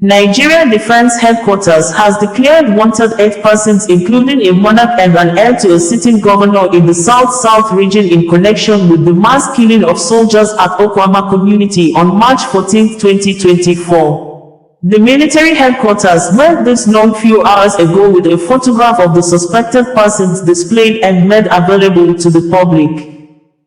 Nigeria Defense Headquarters has declared wanted 8 persons including a monarch and an heir to a sitting governor in the South-South region in connection with the mass killing of soldiers at Okuama community on March 14, 2024. The military headquarters made this known few hours ago with a photograph of the suspected persons displayed and made available to the public.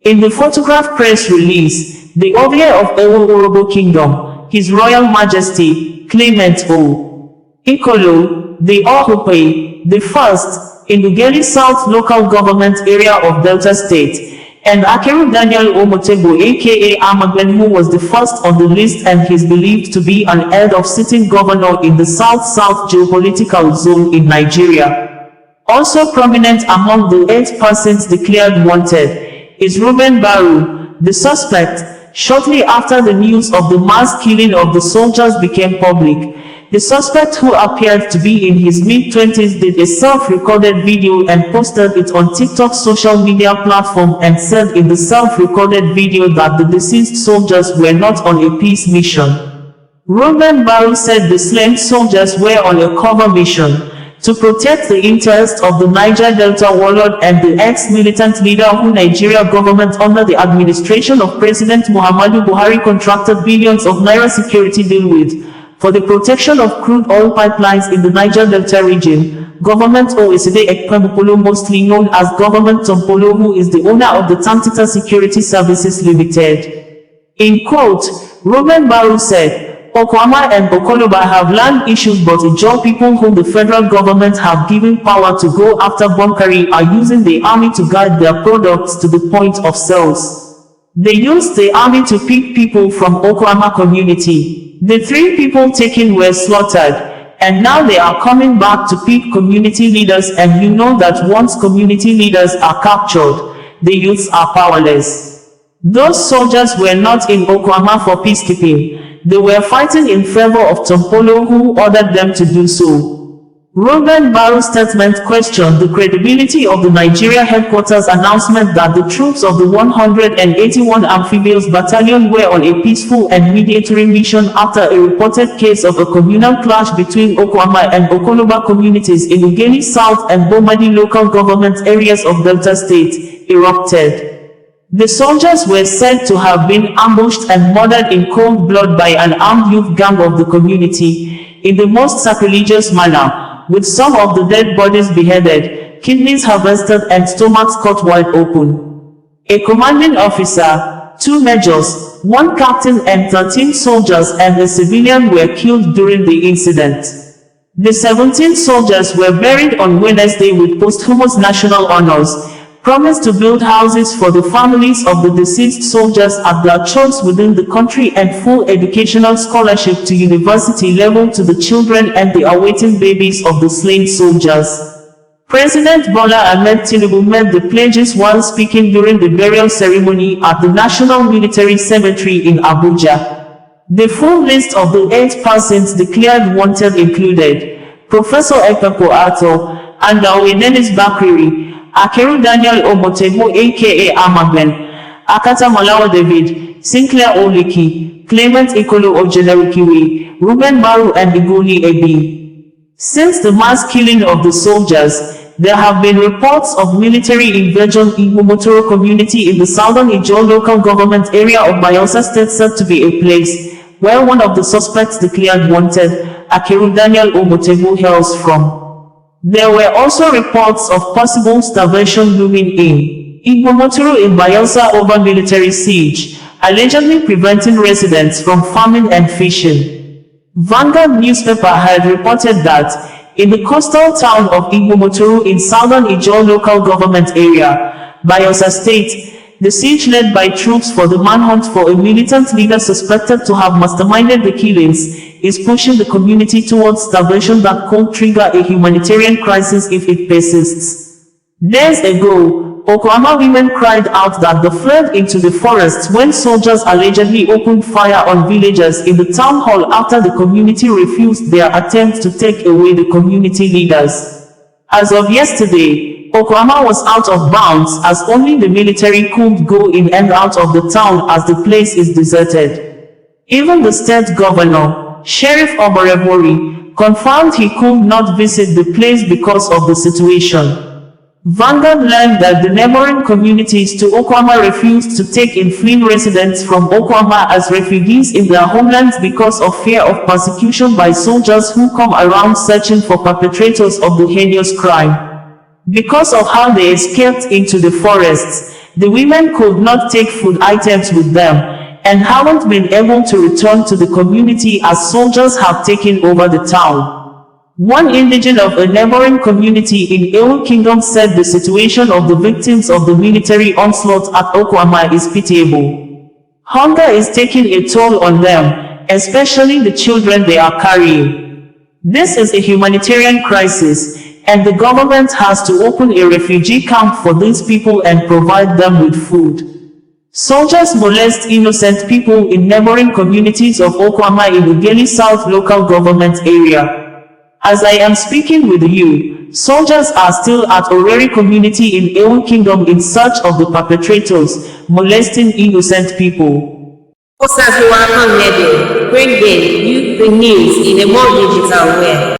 In the photograph press release, the Ovier of Ewo Orobo Kingdom, His Royal Majesty, Clement O. Ikolo, the Ohupe, the first, in the Ughelli South local government area of Delta State, and Akeru Daniel Omotebo aka Amagben, who was the first on the list and is believed to be an heir of sitting governor in the South-South geopolitical zone in Nigeria. Also prominent among the 8 persons declared wanted is Reuben Baru, the suspect. Shortly after the news of the mass killing of the soldiers became public, the suspect, who appeared to be in his mid-20s, did a self-recorded video and posted it on TikTok's social media platform and said in the self-recorded video that the deceased soldiers were not on a peace mission. Reuben Baru said the slain soldiers were on a cover mission to protect the interests of the Niger Delta warlord and the ex-militant leader who Nigeria government under the administration of President Muhammadu Buhari contracted billions of naira security deal with, for the protection of crude oil pipelines in the Niger Delta region. Government Aide Ekpemupolo, mostly known as Government Tompolo, who is the owner of the Tantita Security Services Limited. In quote, Reuben Baru said, Okuama and Okoloba have land issues, but Ijaw people whom the federal government have given power to go after Bonkari are using the army to guide their products to the point of sales. They used the army to pick people from Okuama community. The 3 people taken were slaughtered, and now they are coming back to pick community leaders, and you know that once community leaders are captured, the youths are powerless. Those soldiers were not in Okuama for peacekeeping. They were fighting in favor of Tompolo, who ordered them to do so. Reuben Baru's statement questioned the credibility of the Nigeria headquarters announcement that the troops of the 181 Amphibious Battalion were on a peaceful and mediatory mission after a reported case of a communal clash between Okuama and Okoloba communities in Ughelli South and Bomadi local government areas of Delta State erupted. The soldiers were said to have been ambushed and murdered in cold blood by an armed youth gang of the community, in the most sacrilegious manner, with some of the dead bodies beheaded, kidneys harvested and stomachs cut wide open. A commanding officer, 2 majors, 1 captain and 13 soldiers and a civilian were killed during the incident. The 17 soldiers were buried on Wednesday with posthumous national honors, promised to build houses for the families of the deceased soldiers at their churches within the country, and full educational scholarship to university level to the children and the awaiting babies of the slain soldiers. President Bola Ahmed Tinubu made the pledges while speaking during the burial ceremony at the National Military Cemetery in Abuja. The full list of the 8 persons declared wanted included Professor Ekpepo Ato, Andawe Dennis Bakiri, Akeru Daniel Omotebo aka Amagben, Akata Malawa David, Sinclair Oliki, Clement Ikolo Ojenerikiwe, Reuben Baru and Igoni Ebi. Since the mass killing of the soldiers, there have been reports of military invasion in Igbo community in the southern Ijaw local government area of Bayelsa State, said to be a place where one of the suspects declared wanted, Akeru Daniel Omotebo, hails from. There were also reports of possible starvation looming in Igbo in Bayelsa over military siege, allegedly preventing residents from farming and fishing. Vanguard newspaper had reported that, in the coastal town of Igbo in southern Ijaw local government area, Bayelsa State, the siege led by troops for the manhunt for a militant leader suspected to have masterminded the killings, is pushing the community towards starvation that could trigger a humanitarian crisis if it persists. Days ago, Okuama women cried out that they fled into the forests when soldiers allegedly opened fire on villagers in the town hall after the community refused their attempt to take away the community leaders. As of yesterday, Okuama was out of bounds as only the military could go in and out of the town as the place is deserted. Even the state governor, Sheriff Omorebori, confirmed he could not visit the place because of the situation. Vanguard learned that the neighboring communities to Okuama refused to take in fleeing residents from Okuama as refugees in their homelands because of fear of persecution by soldiers who come around searching for perpetrators of the heinous crime. Because of how they escaped into the forests, the women could not take food items with them, and haven't been able to return to the community as soldiers have taken over the town. One indigene of a neighboring community in Ewe Kingdom said the situation of the victims of the military onslaught at Okuama is pitiable. Hunger is taking a toll on them, especially the children they are carrying. This is a humanitarian crisis, and the government has to open a refugee camp for these people and provide them with food. Soldiers molest innocent people in neighboring communities of Okuama in Ughelli South local government area. As I am speaking with you, soldiers are still at Oreri community in Ewe Kingdom in search of the perpetrators, molesting innocent people. Bring you the news in a more digital way.